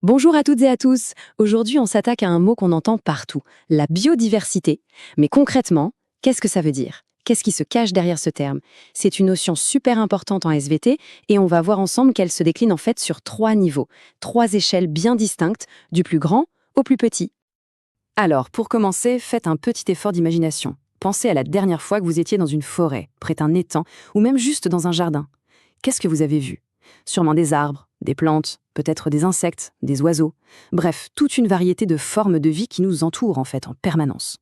Bonjour à toutes et à tous. Aujourd'hui, on s'attaque à un mot qu'on entend partout, la biodiversité. Mais concrètement, qu'est-ce que ça veut dire? Qu'est-ce qui se cache derrière ce terme? C'est une notion super importante en SVT et on va voir ensemble qu'elle se décline en fait sur trois niveaux, trois échelles bien distinctes, du plus grand au plus petit. Alors, pour commencer, faites un petit effort d'imagination. Pensez à la dernière fois que vous étiez dans une forêt, près d'un étang, ou même juste dans un jardin. Qu'est-ce que vous avez vu? Sûrement des arbres, des plantes, peut-être des insectes, des oiseaux. Bref, toute une variété de formes de vie qui nous entourent en fait en permanence.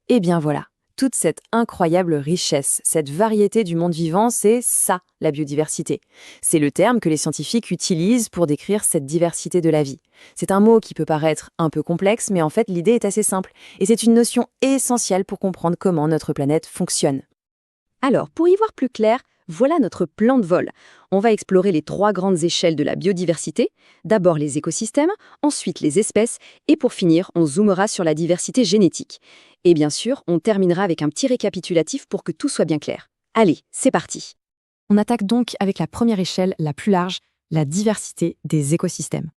Eh bien voilà, toute cette incroyable richesse, cette variété du monde vivant, c'est ça, la biodiversité. C'est le terme que les scientifiques utilisent pour décrire cette diversité de la vie. C'est un mot qui peut paraître un peu complexe, mais en fait l'idée est assez simple, et c'est une notion essentielle pour comprendre comment notre planète fonctionne. Alors, pour y voir plus clair, voilà notre plan de vol. On va explorer les trois grandes échelles de la biodiversité, d'abord les écosystèmes, ensuite les espèces, et pour finir, on zoomera sur la diversité génétique. Et bien sûr, on terminera avec un petit récapitulatif pour que tout soit bien clair. Allez, c'est parti. On attaque donc avec la première échelle, la plus large, la diversité des écosystèmes.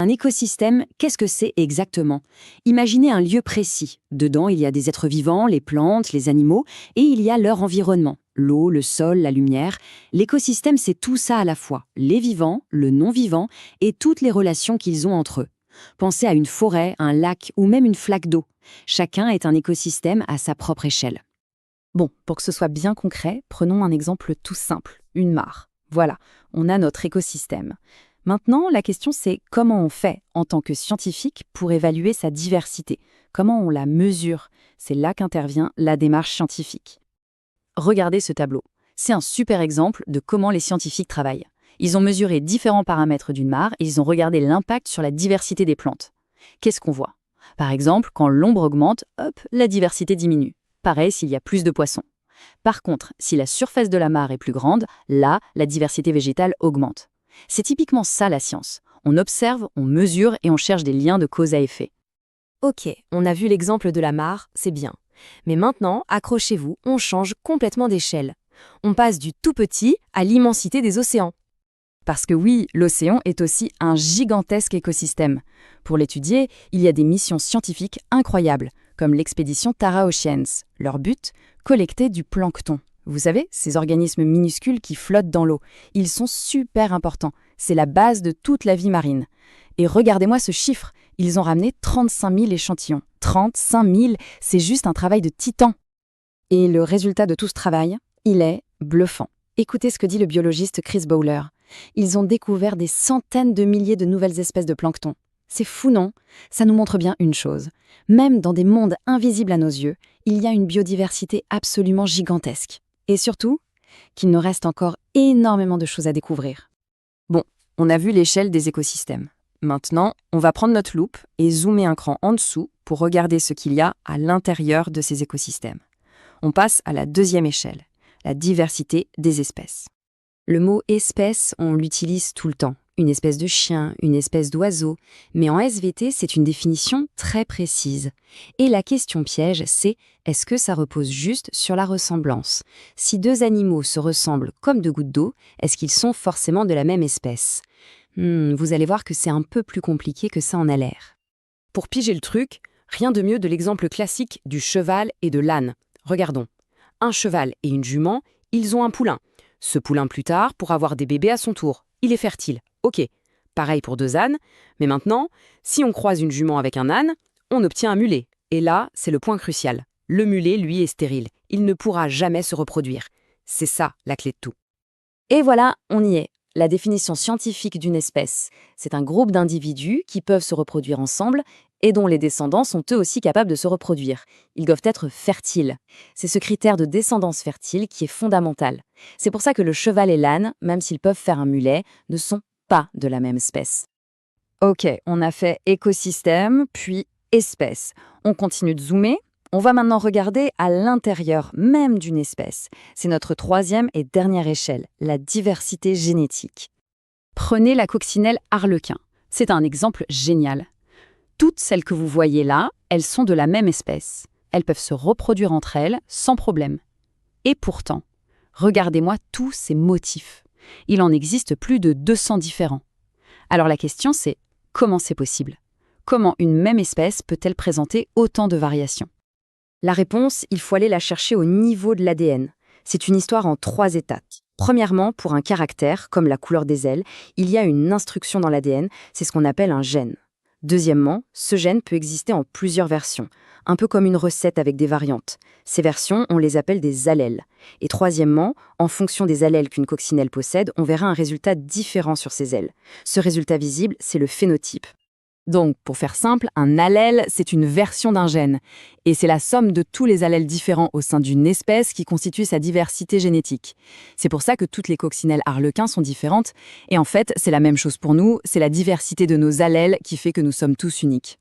Un écosystème, qu'est-ce que c'est exactement? Imaginez un lieu précis. Dedans, il y a des êtres vivants, les plantes, les animaux, et il y a leur environnement. L'eau, le sol, la lumière. L'écosystème, c'est tout ça à la fois. Les vivants, le non-vivant, et toutes les relations qu'ils ont entre eux. Pensez à une forêt, un lac ou même une flaque d'eau. Chacun est un écosystème à sa propre échelle. Bon, pour que ce soit bien concret, prenons un exemple tout simple, une mare. Voilà, on a notre écosystème. Maintenant, la question c'est comment on fait en tant que scientifique pour évaluer sa diversité? Comment on la mesure? C'est là qu'intervient la démarche scientifique. Regardez ce tableau. C'est un super exemple de comment les scientifiques travaillent. Ils ont mesuré différents paramètres d'une mare et ils ont regardé l'impact sur la diversité des plantes. Qu'est-ce qu'on voit? Par exemple, quand l'ombre augmente, hop, la diversité diminue. Pareil s'il y a plus de poissons. Par contre, si la surface de la mare est plus grande, là, la diversité végétale augmente. C'est typiquement ça la science. On observe, on mesure et on cherche des liens de cause à effet. Ok, on a vu l'exemple de la mare, c'est bien. Mais maintenant, accrochez-vous, on change complètement d'échelle. On passe du tout petit à l'immensité des océans. Parce que oui, l'océan est aussi un gigantesque écosystème. Pour l'étudier, il y a des missions scientifiques incroyables, comme l'expédition Tara Oceans. Leur but, collecter du plancton. Vous savez, ces organismes minuscules qui flottent dans l'eau. Ils sont super importants. C'est la base de toute la vie marine. Et regardez-moi ce chiffre. Ils ont ramené 35 000 échantillons. 35 000, c'est juste un travail de titan. Et le résultat de tout ce travail, il est bluffant. Écoutez ce que dit le biologiste Chris Bowler. Ils ont découvert des centaines de milliers de nouvelles espèces de plancton. C'est fou, non? Ça nous montre bien une chose. Même dans des mondes invisibles à nos yeux, il y a une biodiversité absolument gigantesque. Et surtout, qu'il nous reste encore énormément de choses à découvrir. Bon, on a vu l'échelle des écosystèmes. Maintenant, on va prendre notre loupe et zoomer un cran en dessous pour regarder ce qu'il y a à l'intérieur de ces écosystèmes. On passe à la deuxième échelle, la diversité des espèces. Le mot espèce, on l'utilise tout le temps. Une espèce de chien, une espèce d'oiseau. Mais en SVT, c'est une définition très précise. Et la question piège, c'est est-ce que ça repose juste sur la ressemblance? Si deux animaux se ressemblent comme deux gouttes d'eau, est-ce qu'ils sont forcément de la même espèce? Vous allez voir que c'est un peu plus compliqué que ça en a l'air. Pour piger le truc, rien de mieux de l'exemple classique du cheval et de l'âne. Regardons. Un cheval et une jument, ils ont un poulain. Ce poulain plus tard pourra avoir des bébés à son tour. Il est fertile. Ok, pareil pour deux ânes, mais maintenant, si on croise une jument avec un âne, on obtient un mulet. Et là, c'est le point crucial. Le mulet, lui, est stérile. Il ne pourra jamais se reproduire. C'est ça, la clé de tout. Et voilà, on y est. La définition scientifique d'une espèce. C'est un groupe d'individus qui peuvent se reproduire ensemble et dont les descendants sont eux aussi capables de se reproduire. Ils doivent être fertiles. C'est ce critère de descendance fertile qui est fondamental. C'est pour ça que le cheval et l'âne, même s'ils peuvent faire un mulet, ne sont pas de la même espèce. Ok, on a fait écosystème, puis espèce. On continue de zoomer. On va maintenant regarder à l'intérieur même d'une espèce. C'est notre troisième et dernière échelle, la diversité génétique. Prenez la coccinelle arlequin. C'est un exemple génial. Toutes celles que vous voyez là, elles sont de la même espèce. Elles peuvent se reproduire entre elles sans problème. Et pourtant, regardez-moi tous ces motifs. Il en existe plus de 200 différents. Alors la question c'est, Comment c'est possible? Comment une même espèce peut-elle présenter autant de variations? La réponse, il faut aller la chercher au niveau de l'ADN. C'est une histoire en 3 étapes. Premièrement, pour un caractère, comme la couleur des ailes, il y a une instruction dans l'ADN, c'est ce qu'on appelle un gène. Deuxièmement, ce gène peut exister en plusieurs versions, un peu comme une recette avec des variantes. Ces versions, on les appelle des allèles. Et troisièmement, en fonction des allèles qu'une coccinelle possède, on verra un résultat différent sur ses ailes. Ce résultat visible, c'est le phénotype. Donc, pour faire simple, un allèle, c'est une version d'un gène. Et c'est la somme de tous les allèles différents au sein d'une espèce qui constitue sa diversité génétique. C'est pour ça que toutes les coccinelles arlequins sont différentes. Et en fait, c'est la même chose pour nous, c'est la diversité de nos allèles qui fait que nous sommes tous uniques.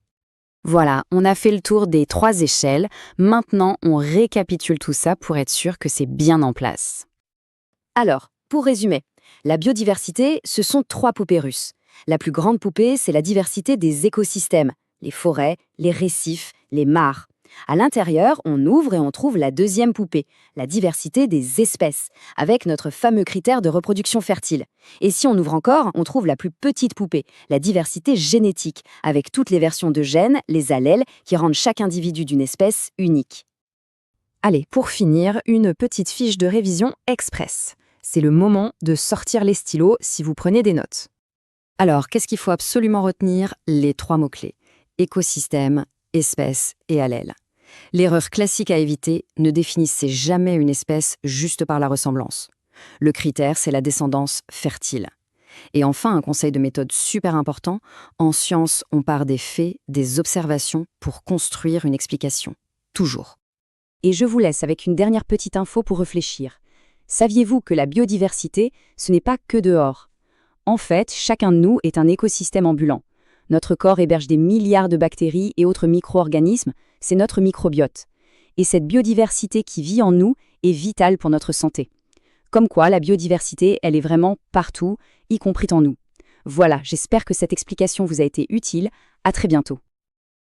Voilà, on a fait le tour des 3 échelles. Maintenant, on récapitule tout ça pour être sûr que c'est bien en place. Alors, pour résumer, la biodiversité, ce sont 3 poupées russes. La plus grande poupée, c'est la diversité des écosystèmes, les forêts, les récifs, les mares. À l'intérieur, on ouvre et on trouve la deuxième poupée, la diversité des espèces, avec notre fameux critère de reproduction fertile. Et si on ouvre encore, on trouve la plus petite poupée, la diversité génétique, avec toutes les versions de gènes, les allèles, qui rendent chaque individu d'une espèce unique. Allez, pour finir, une petite fiche de révision express. C'est le moment de sortir les stylos si vous prenez des notes. Alors, qu'est-ce qu'il faut absolument retenir? Les 3 mots-clés. Écosystème, espèce et allèle. L'erreur classique à éviter, ne définissez jamais une espèce juste par la ressemblance. Le critère, c'est la descendance fertile. Et enfin, un conseil de méthode super important, en science, on part des faits, des observations pour construire une explication. Toujours. Et je vous laisse avec une dernière petite info pour réfléchir. Saviez-vous que la biodiversité, ce n'est pas que dehors? En fait, chacun de nous est un écosystème ambulant. Notre corps héberge des milliards de bactéries et autres micro-organismes, c'est notre microbiote. Et cette biodiversité qui vit en nous est vitale pour notre santé. Comme quoi, la biodiversité, elle est vraiment partout, y compris en nous. Voilà, j'espère que cette explication vous a été utile. À très bientôt.